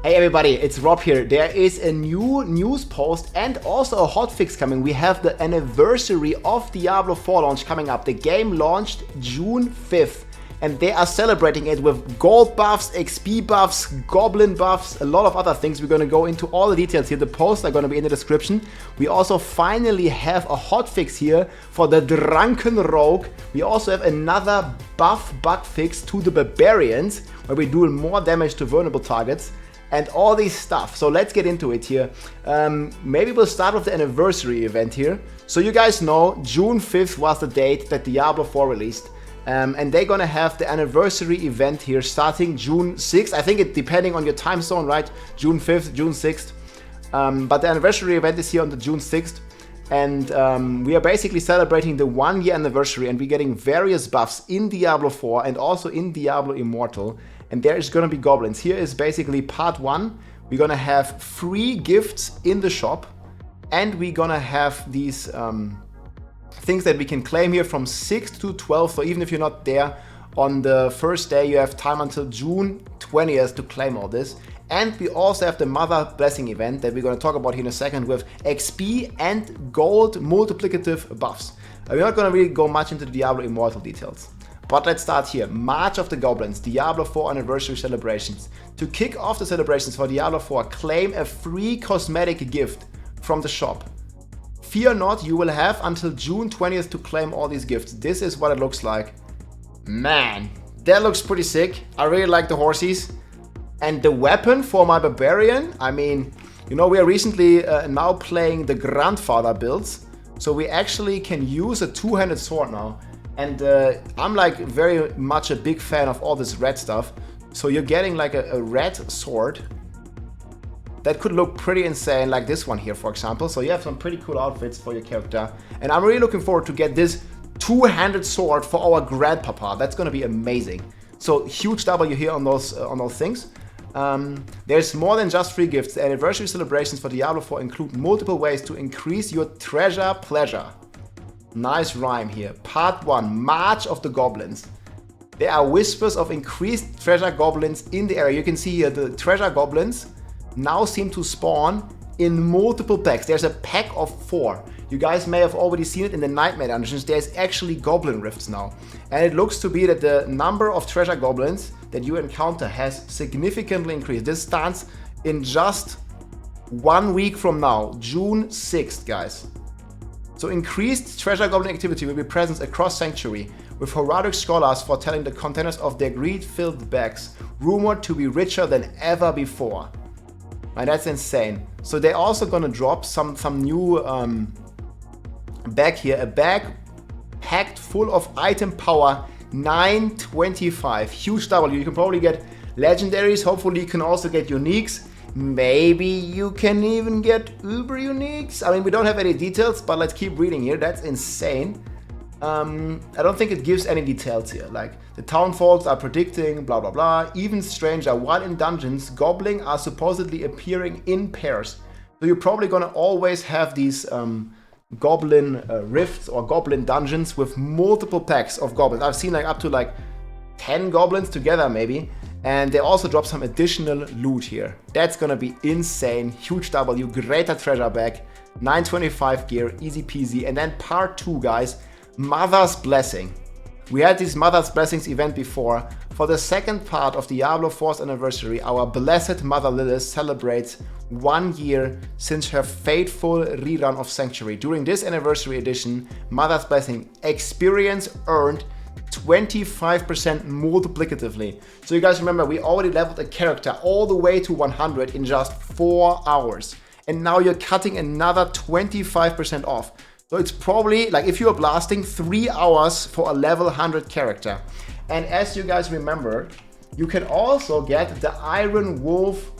Hey everybody, it's Rob here. There is a new news post and also a hotfix coming. We have the anniversary of Diablo 4 launch coming up. The game launched June 5th and they are celebrating it with gold buffs, XP buffs, goblin buffs, a lot of other things. We're going to go into all the details here. The posts are going to be in the description. We also finally have a hotfix here for the drunken rogue. We also have another buff bug fix to the barbarians where we do more damage to vulnerable targets. And all these stuff. So let's get into it here. Maybe we'll start with the anniversary event here. So you guys know June 5th was the date that Diablo 4 released. And they're gonna have the anniversary event here starting June 6th. I think it depending on your time zone, right? June 5th, June 6th. But the anniversary event is here on the June 6th. And we are basically celebrating the 1 year anniversary and we're getting various buffs in Diablo 4 and also in Diablo Immortal. And there is going to be goblins. Here is basically part 1. We're going to have free gifts in the shop. And we're going to have these things that we can claim here from 6 to 12. So even if you're not there on the first day, you have time until June 20th to claim all this. And we also have the Mother Blessing event that we're going to talk about here in a second with XP and gold multiplicative buffs. We're not going to really go much into the Diablo Immortal details. But let's start here. March of the Goblins, Diablo 4 anniversary celebrations. To kick off the celebrations for Diablo 4, claim a free cosmetic gift from the shop. Fear not, you will have until June 20th to claim all these gifts. This is what it looks like. Man, that looks pretty sick. I really like the horsies. And the weapon for my Barbarian, I mean, you know, we are recently now playing the grandfather builds. So we actually can use a two-handed sword now. And I'm like very much a big fan of all this red stuff. So you're getting like a red sword that could look pretty insane, like this one here, for example. So you have some pretty cool outfits for your character. And I'm really looking forward to get this two-handed sword for our grandpapa. That's going to be amazing. So huge W here on those things. There's more than just free gifts. The anniversary celebrations for Diablo 4 include multiple ways to increase your treasure pleasure. Nice rhyme here. Part 1, March of the Goblins. There are whispers of increased treasure goblins in the area. You can see here the treasure goblins now seem to spawn in multiple packs. There's a pack of 4. You guys may have already seen it in the Nightmare Dungeons. There's actually goblin rifts now. And it looks to be that the number of treasure goblins that you encounter has significantly increased. This starts in just 1 week from now, June 6th, guys. So increased treasure goblin activity will be present across Sanctuary, with Heraldic scholars foretelling the containers of their greed-filled bags, rumored to be richer than ever before. And that's insane. So they're also gonna drop some new bag here, a bag packed full of item power 925. Huge W. You can probably get legendaries. Hopefully you can also get uniques. Maybe you can even get uber uniques. I mean, we don't have any details, but let's keep reading here. That's insane. I don't think it gives any details here. Like the town folks are predicting blah blah blah. Even stranger, while in dungeons, goblins are supposedly appearing in pairs. So you're probably gonna always have these goblin rifts or goblin dungeons with multiple packs of goblins. I've seen like up to like 10 goblins together maybe. And they also drop some additional loot here. That's gonna be insane. Huge W, greater treasure bag, 925 gear, easy peasy. And then part 2, guys, Mother's Blessing. We had this Mother's Blessings event before. For the second part of Diablo 4's anniversary, our blessed Mother Lilith celebrates 1 year since her fateful rerun of Sanctuary. During this anniversary edition, Mother's Blessing experience earned 25% multiplicatively. So you guys remember, we already leveled a character all the way to 100 in just 4 hours. And now you're cutting another 25% off. So it's probably, like if you're blasting, 3 hours for a level 100 character. And as you guys remember, you can also get the Iron Wolf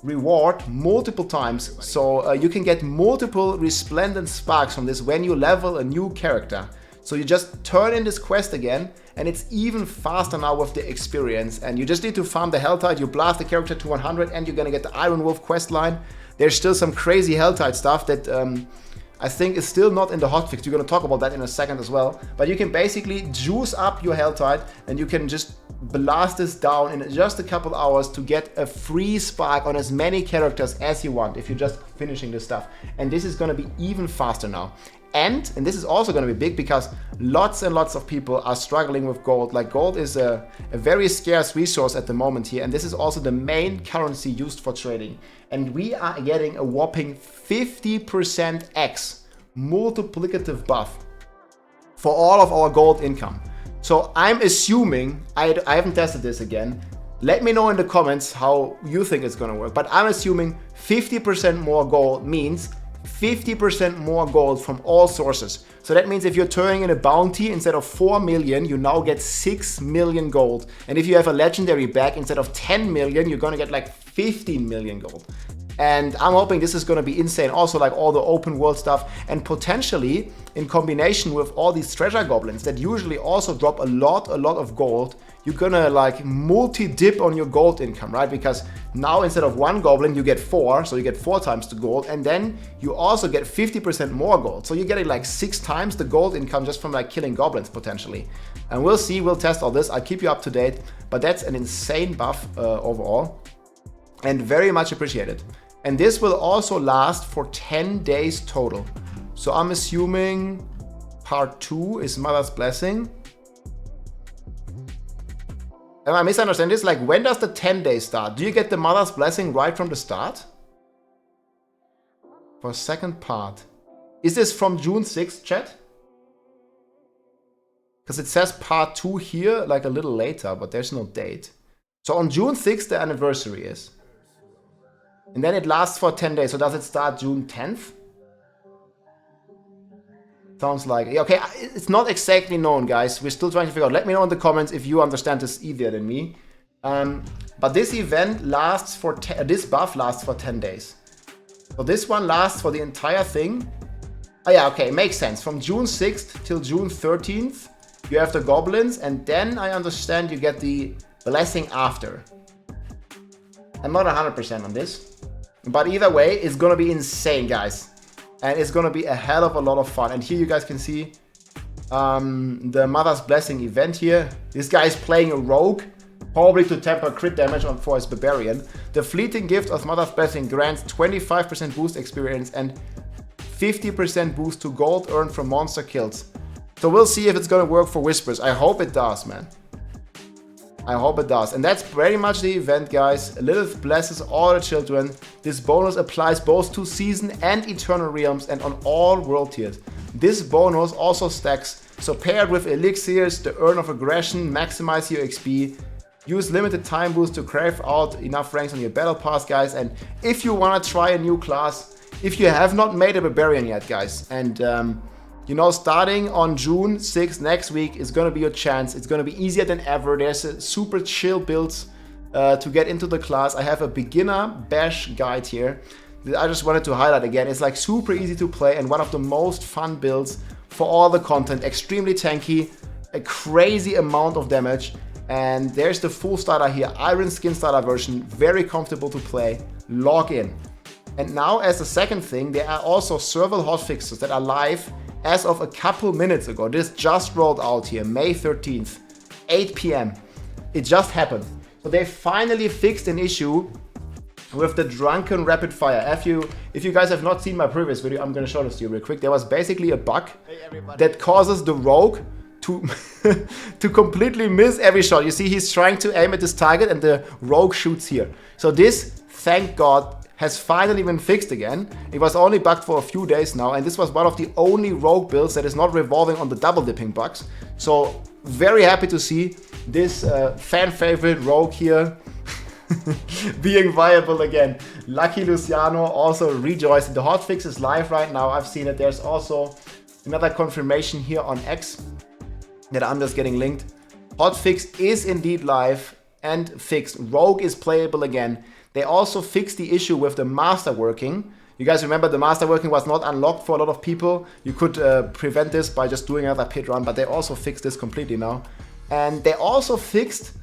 reward multiple times. So you can get multiple resplendent sparks from this when you level a new character. So you just turn in this quest again, and it's even faster now with the experience. And you just need to farm the Helltide, you blast the character to 100, and you're gonna get the Iron Wolf quest line. There's still some crazy Helltide stuff that I think is still not in the hotfix. We're going to talk about that in a second as well. But you can basically juice up your health tide and you can just blast this down in just a couple hours to get a free spark on as many characters as you want if you're just finishing this stuff. And this is going to be even faster now. And this is also going to be big because lots and lots of people are struggling with gold. Like gold is a very scarce resource at the moment here. And this is also the main currency used for trading. And we are getting a whopping 50% X multiplicative buff for all of our gold income. So I'm assuming, I haven't tested this again. Let me know in the comments how you think it's going to work. But I'm assuming 50% more gold means 50% more gold from all sources. So that means if you're turning in a bounty, instead of 4 million, you now get 6 million gold. And if you have a legendary bag, instead of 10 million, you're gonna get like 15 million gold. And I'm hoping this is gonna be insane. Also like all the open world stuff, and potentially in combination with all these treasure goblins that usually also drop a lot of gold, you're gonna like multi-dip on your gold income, right? Because now instead of 1 goblin, you get 4, so you get 4 times the gold, and then you also get 50% more gold. So you're getting like 6 times the gold income just from like killing goblins potentially. And we'll see, we'll test all this. I'll keep you up to date, but that's an insane buff overall and very much appreciated. And this will also last for 10 days total. So I'm assuming part 2 is Mother's Blessing. Am I misunderstanding this? Like, when does the 10 days start? Do you get the Mother's Blessing right from the start? For second part. Is this from June 6th, chat? Because it says part 2 here, like a little later, but there's no date. So on June 6th, the anniversary is. And then it lasts for 10 days. So does it start June 10th? Sounds like, okay, it's not exactly known, guys. We're still trying to figure out. Let me know in the comments if you understand this easier than me. But this event lasts for, this buff lasts for 10 days. So this one lasts for the entire thing. Oh yeah, okay, makes sense. From June 6th till June 13th, you have the goblins, and then I understand you get the blessing after. I'm not 100% on this. But either way, it's gonna be insane, guys. And it's gonna be a hell of a lot of fun. And here you guys can see the Mother's Blessing event here. This guy is playing a rogue, probably to temper crit damage for his Barbarian. The fleeting gift of Mother's Blessing grants 25% boost experience and 50% boost to gold earned from monster kills. So we'll see if it's gonna work for Whispers. I hope it does, man. I hope it does. And that's pretty much the event, guys. Lilith blesses all the children. This bonus applies both to Season and Eternal Realms and on all world tiers. This bonus also stacks, so paired with elixirs, the Urn of Aggression, maximize your XP. Use limited time boost to crave out enough ranks on your battle pass, guys. And if you want to try a new class, if you have not made a Barbarian yet, guys, and you know, starting on June 6th next week is going to be your chance. It's going to be easier than ever. There's a super chill builds to get into the class. I have a beginner bash guide here that I just wanted to highlight again. It's like super easy to play and one of the most fun builds for all the content. Extremely tanky, a crazy amount of damage. And there's the full starter here, Iron Skin starter version, very comfortable to play. Log in. And now as a second thing, there are also several hotfixes that are live as of a couple minutes ago. This just rolled out here, May 13th, 8 PM. It just happened. So they finally fixed an issue with the drunken rapid fire. If you guys have not seen my previous video, I'm gonna show this to you real quick. There was basically a bug that causes the rogue to to completely miss every shot. You see, he's trying to aim at this target and the rogue shoots here. So this, thank God, has finally been fixed again. It was only bugged for a few days now, and this was one of the only rogue builds that is not revolving on the double dipping bugs. So very happy to see this fan favorite rogue here being viable again. Lucky Luciano also rejoiced. The hotfix is live right now. I've seen it. There's also another confirmation here on X that I'm just getting linked. Hotfix is indeed live and fixed. Rogue is playable again. They also fixed the issue with the masterworking. You guys remember the masterworking was not unlocked for a lot of people. You could prevent this by just doing another pit run, but they also fixed this completely now. And they also fixed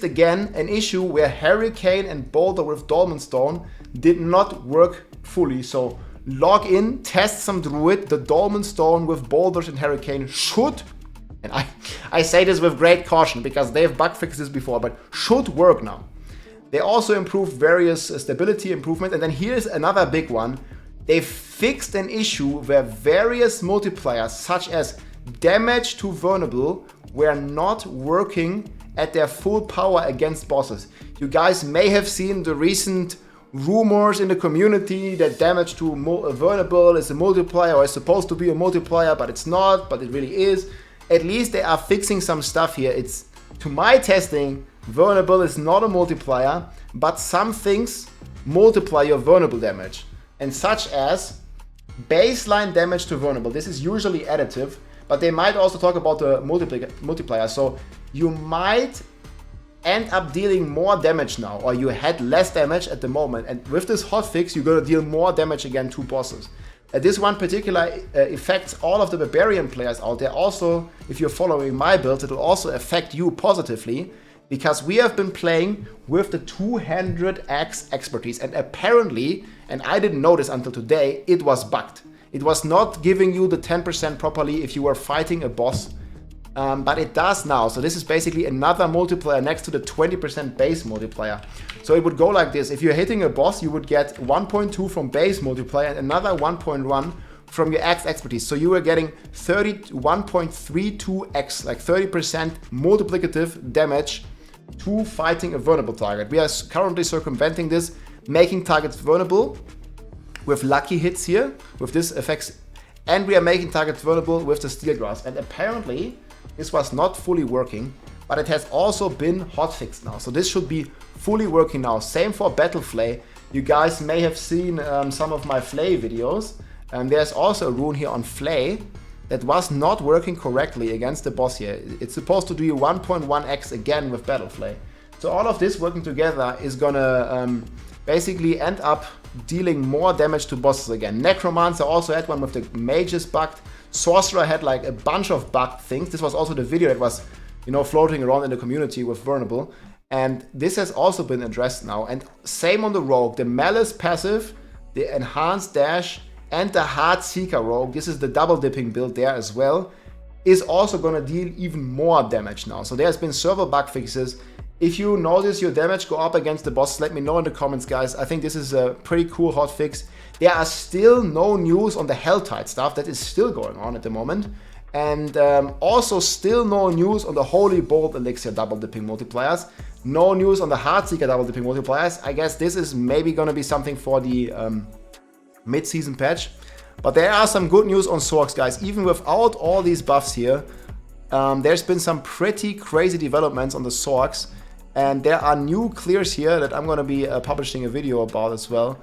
again an issue where Hurricane and Boulder with Dolmen Stone did not work fully. So log in, test some Druid. The Dolmen Stone with Boulders and Hurricane should, and I say this with great caution because they've bug fixed this before, but should work now. They also improved various stability improvements, and then here's another big one. They fixed an issue where various multipliers, such as damage to vulnerable, were not working at their full power against bosses. You guys may have seen the recent rumors in the community that damage to vulnerable is a multiplier, or is supposed to be a multiplier, but it's not, but it really is. At least they are fixing some stuff here. It's, to my testing, vulnerable is not a multiplier, but some things multiply your vulnerable damage. And such as baseline damage to vulnerable. This is usually additive, but they might also talk about the multiplier. So you might end up dealing more damage now, or you had less damage at the moment. And with this hotfix, you're going to deal more damage again to bosses. This one particular affects all of the Barbarian players out there. Also, if you're following my builds, it will also affect you positively, because we have been playing with the 200x expertise, and apparently, and I didn't know this until today, it was bugged. It was not giving you the 10% properly if you were fighting a boss, but it does now. So this is basically another multiplier next to the 20% base multiplier. So it would go like this. If you're hitting a boss, you would get 1.2 from base multiplier and another 1.1 from your X expertise. So you were getting 1.32x, like 30% multiplicative damage to fighting a vulnerable target. We are currently circumventing this, making targets vulnerable with lucky hits here, with this effects, and we are making targets vulnerable with the Steel Grasp. And apparently, this was not fully working, but it has also been hotfixed now. So this should be fully working now. Same for Battle Flay. You guys may have seen some of my Flay videos. And there's also a rune here on Flay that was not working correctly against the boss here. It's supposed to do 1.1x again with Battle Flay. So all of this working together is gonna basically end up dealing more damage to bosses again. Necromancer also had one with the mages bugged. Sorcerer had like a bunch of bugged things. This was also the video that was, you know, floating around in the community with vulnerable. And this has also been addressed now. And same on the rogue, the Malice passive, the enhanced dash, and the Heart Seeker rogue, this is the double dipping build there as well, is also gonna deal even more damage now. So there's been several bug fixes. If you notice your damage go up against the boss, let me know in the comments, guys. I think this is a pretty cool hotfix. There are still no news on the Helltide stuff. That is still going on at the moment. And also still no news on the Holy Bolt Elixir double dipping multipliers. No news on the Heartseeker double dipping multipliers. I guess this is maybe gonna be something for the mid-season patch. But there are some good news on Sorcs, guys. Even without all these buffs here, there's been some pretty crazy developments on the Sorcs. And there are new clears here that I'm going to be publishing a video about as well.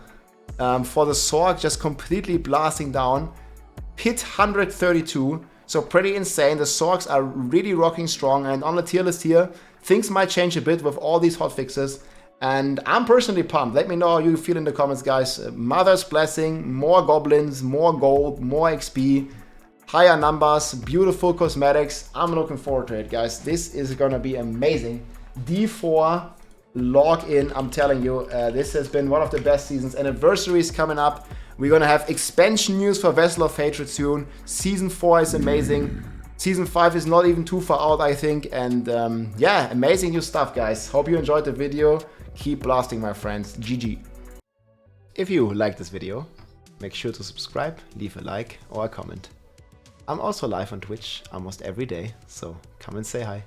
For the Sorc, just completely blasting down. Pit 132, so pretty insane. The Sorcs are really rocking strong, and on the tier list here, things might change a bit with all these hotfixes. And I'm personally pumped. Let me know how you feel in the comments, guys. Mother's Blessing, more goblins, more gold, more XP, higher numbers, beautiful cosmetics. I'm looking forward to it, guys. This is going to be amazing. D4 login, I'm telling you, this has been one of the best seasons. Anniversaries coming up. We're gonna have expansion news for Vessel of Hatred soon. Season 4 is amazing. Season 5 is not even too far out, I think. And yeah, amazing new stuff, guys. Hope you enjoyed the video. Keep blasting, my friends. GG. If you liked this video, make sure to subscribe, leave a like or a comment. I'm also live on Twitch almost every day, so come and say hi.